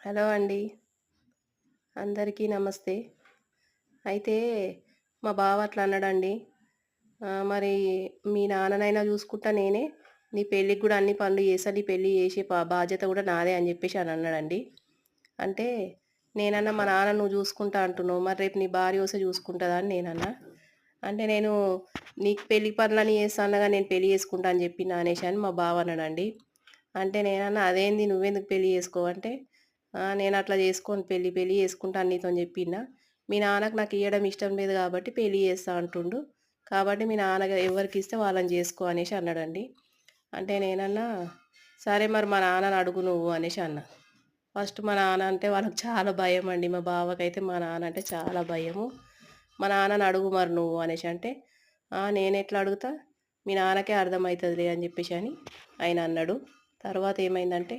Hello అండి. అందరికీ నమస్తే. అయితే మా బావ అట్లా అన్నాడండి. మరి మీ నాన్ననైనా చూసుకుంటా నేనే. నీ పెళ్ళికి గూడా అన్ని పనులు చేశా. నీ పెళ్లి చేసే బాధ్యత గూడా నాదే అని జెప్పేసి అని అన్నాడండి. అంటే నేనన్నా మా నాన్న నువ్వు చూసుకుంటా అంటున్నావు. మరి రేపు నీ భార్య వస్తే చూసుకుంటదా అని నేనన్నా. అంటే నేను నీకు పెళ్లి పనులన్నీ చేస్తా అన్నా గాని నేను పెళ్లి చేసుకుంటా అని చెప్పినా అనేసి అని మా బావ అన్నాడండి. అంటే నేనన్నా అదేంది నువ్వెందుకు పెళ్లి చేసుకోవంటే, నేనట్లా చేసుకోను పెళ్లి. పెళ్లి చేసుకుంటా అని నీతోని చెప్పినా. మీ నాన్నకి నాకియ్యడం ఇష్టం లేదు కాబట్టి పెళ్లి చేస్తా అంటుండు. కాబట్టి మీ నాన్న ఎవరికిస్తే వాళ్ళని చేసుకో అనేసి అన్నాడండి. అంటే నేనన్నా, సరే మరి మా నాన్నని అడుగు నువ్వు అనేసి అన్నా. ఫస్ట్ మా నాన్న అంటే వాళ్ళకి చాలా భయమండి. మా బావకైతే మా నాన్న అంటే చాలా భయము. మా నాన్నని అడుగు మరి నువ్వు అనేసి అంటే, నేనెట్లా అడుగుతా? మీ నాన్నకే అర్థమైతదిలే అని చెప్పేసి అని ఆయన అన్నాడు. తర్వాత ఏమైందంటే